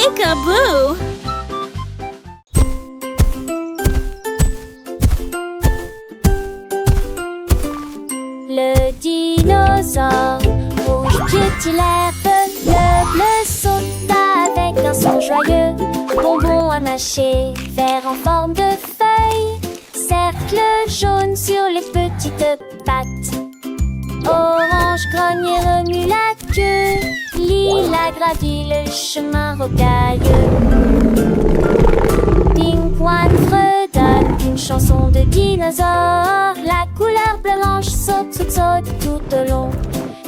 Peekaboo! Le dinosaure rouge titulaire, le bleu saute avec un son joyeux. Bonbon à mâcher, vert en forme de feuille, cercle jaune sur les petites pattes. Orange grogne et remue la queue, lila gravit le chemin rocailleux. Pingouin fredonne une chanson de dinosaure, la couleur blanche saute, saute, saute tout au long.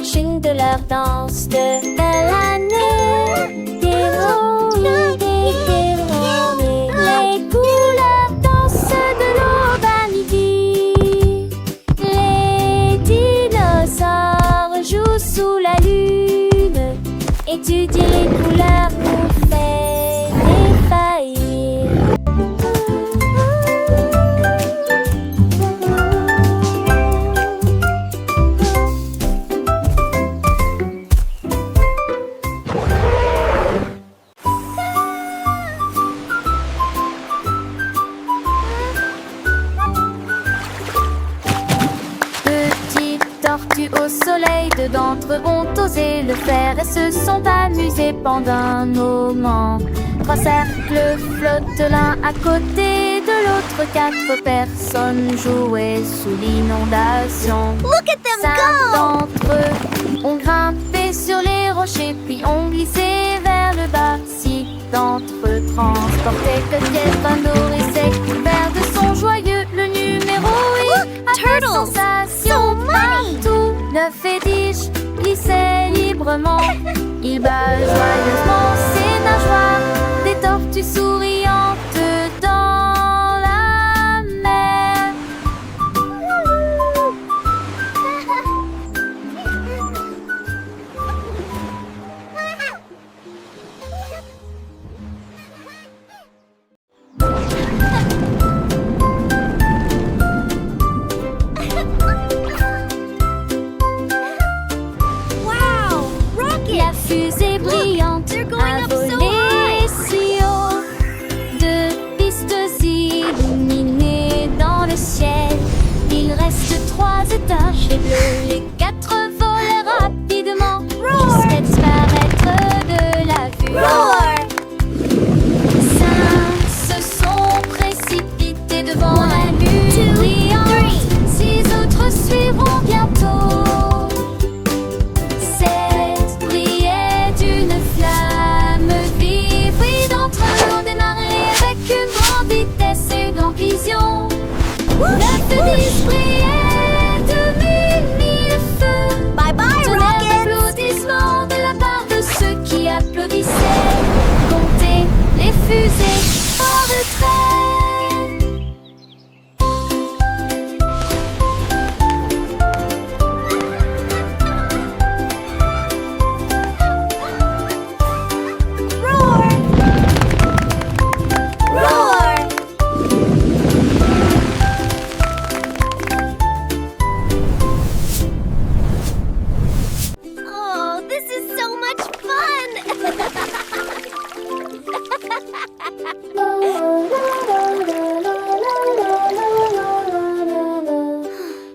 Chine de leur danse de belle année, déroulée, déroulée. Les couleurs dansent de l'aube à midi. Les dinosaures jouent sous la lune. Étudier les couleurs nous fait défaillir. Au soleil, deux d'entre eux ont osé le faire et se sont amusés pendant un moment. Trois cercles flottent l'un à côté de l'autre, quatre personnes jouaient sous l'inondation. Look at them Cinq go! d'entre eux ont grimpé sur les rochers puis ont glissé vers le bas. Six d'entre eux transportaient peut-être nourrissaient couvert de son joyeux. Le numéro Look, turtles! So many! Partout, 9 et 10 glissaient librement. Ils battent joyeusement ses nageoires, des tortues souriantes dans la mer. Wow! Rocket! La fusée brillante they're going a up so volé high! si haut. Deux pistes illuminées dans le ciel. Il reste 3 étages et bleus. Les 4 volent rapidement jusqu'à disparaître de la vue. Roar! 5 se sont précipités devant la lune 2, brillante. 6 autres suivront bientôt. 7 brillaient d'une flamme vive. 8 d'entre eux ont démarré avec une grande vitesse et une longue vision. 9 et 10 brillaient de mille feux. Bye bye, Tonnerre Rocket! d'applaudissements de la part de ceux qui applaudissaient. Comptez les fusées en retrait. Roar! Roar! Oh, this is so much fun!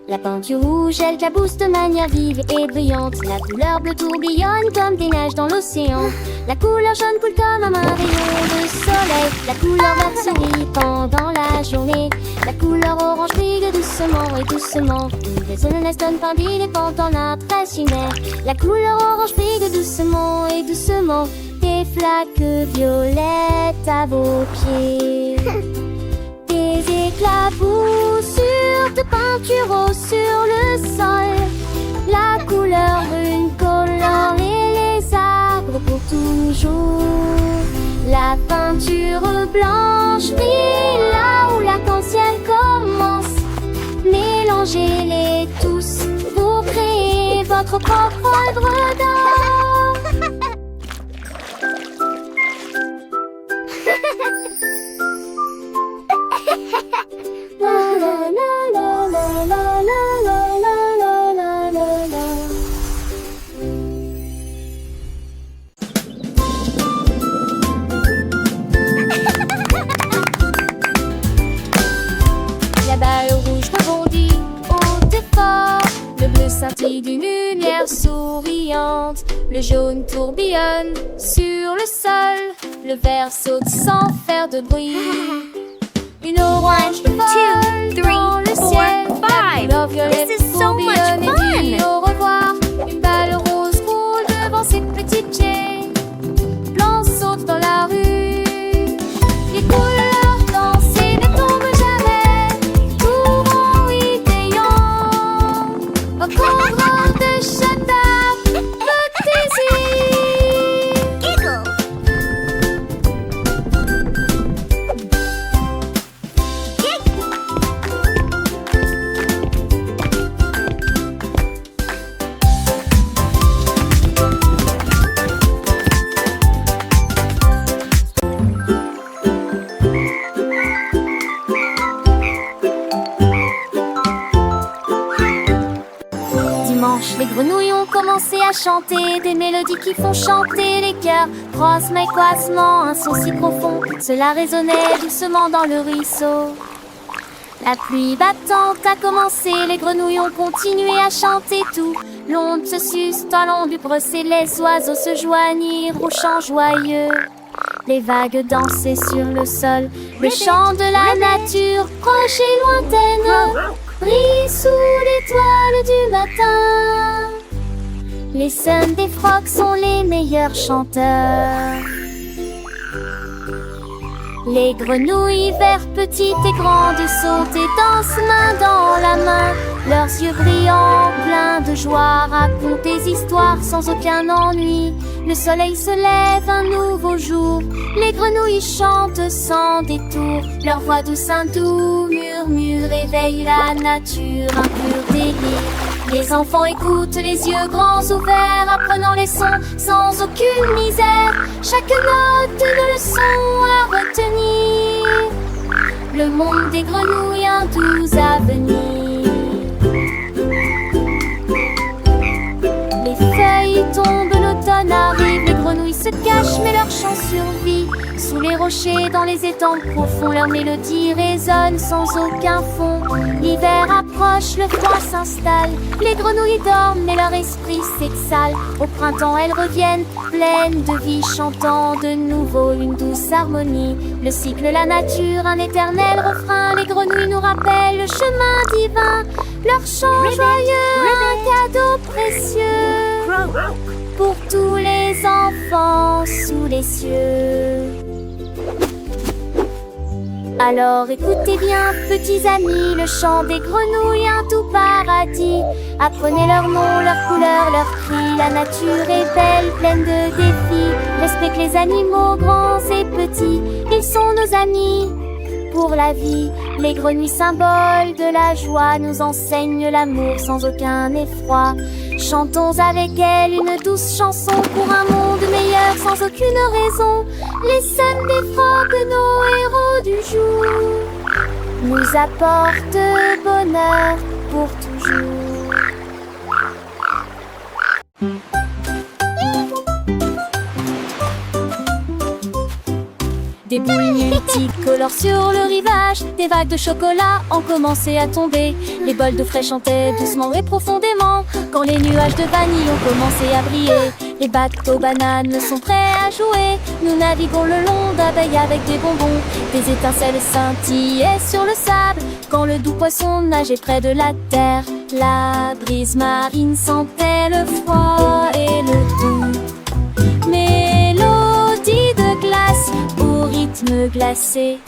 La peinture rouge, elle éclabousse de manière vive et brillante. La couleur bleue tourbillonne comme des neiges dans l'océan. La couleur jaune coule comme un rayon de soleil. La couleur verte sourit pendant la journée. La couleur orange brille doucement et doucement. Les zones donne pendule pendant l'arbre tracinaire. La couleur orange brille doucement et doucement. Des flaques violettes à vos pieds. Des éclaboussures de peinture rose sur le sol. La couleur brune colore les arbres pour toujours. La peinture blanche brille là où l'arc-en-ciel commence. Mélangez-les tous pour créer votre propre œuvre d'art. La la la la la la la la la la la la. souriante. Le jaune tourbillonne sur le sol. Le vert saute sans faire de bruit. Une orange folle dans le ciel. La couleur violette This is so much tourbillonne et dit fun. au revoir. Une balle rose roule devant ses petits pieds. Blanc saute dans la rue. Les couleurs dansent et ne tombent jamais. Courant riant. Au courant de Chata, fantaisie. Giggle. Dimanche, les grenouilles ont commencé à chanter des mélodies qui font chanter les cœurs. Croissement et coassement, un son si profond, cela résonnait doucement dans le ruisseau. La pluie battante a commencé, les grenouilles ont continué à chanter tout. L'onde se suce dans l'ombre, les oiseaux se joignirent au chant joyeux. Les vagues dansaient sur le sol, le chant de la nature, proche et lointaine, brille sous l'étoile du matin. Les sons des phoques sont les meilleurs chanteurs. Les grenouilles vertes, petites et grandes, sautent et dansent main dans la main. Leurs yeux brillants, pleins de joie, racontent des histoires sans aucun ennui. Le soleil se lève, un nouveau jour. Les grenouilles chantent sans détour. Leur voix douce, un doux murmure réveille la nature, un pur délire. Les enfants écoutent, les yeux grands ouverts, apprenant les sons sans aucune misère. Chaque note une leçon à retenir. Le monde des grenouilles, un doux avenir. Les feuilles tombent, l'automne arrive, les grenouilles se cachent, mais leur chant survit. Sous les rochers, dans les étangs profonds, leur mélodie résonne sans aucun fond. L'hiver approche, le froid s'installe, les grenouilles dorment, mais leur esprit s'exhale. Au printemps, elles reviennent, pleines de vie, chantant de nouveau une douce harmonie. Le cycle, la nature, un éternel refrain, les grenouilles nous rappellent le chemin divin. Leur chant joyeux, un cadeau précieux pour tous les enfants sous les cieux. Alors écoutez bien, petits amis, le chant des grenouilles, un tout paradis. Apprenez leur nom, leur couleur, leur cri. La nature est belle, pleine de défis. Respectez les animaux, grands et petits. Ils sont nos amis pour la vie. Les grenouilles, symboles de la joie, nous enseignent l'amour sans aucun effroi. Chantons avec elles une douce chanson pour un monde meilleur sans aucune raison. Les sons des phoques, nos héros du jour, nous apportent bonheur pour toujours. Des boules multicolores sur le rivage, des vagues de chocolat ont commencé à tomber. Les bols d'eau fraîche chantaient doucement et profondément quand les nuages de vanille ont commencé à briller. Les bateaux bananes sont prêts à jouer. Nous naviguons le long d'abeilles avec des bonbons. Des étincelles scintillaient sur le sable quand le doux poisson nageait près de la terre. La brise marine sentait le froid et le doux. Mélodie de glace au rythme glacé.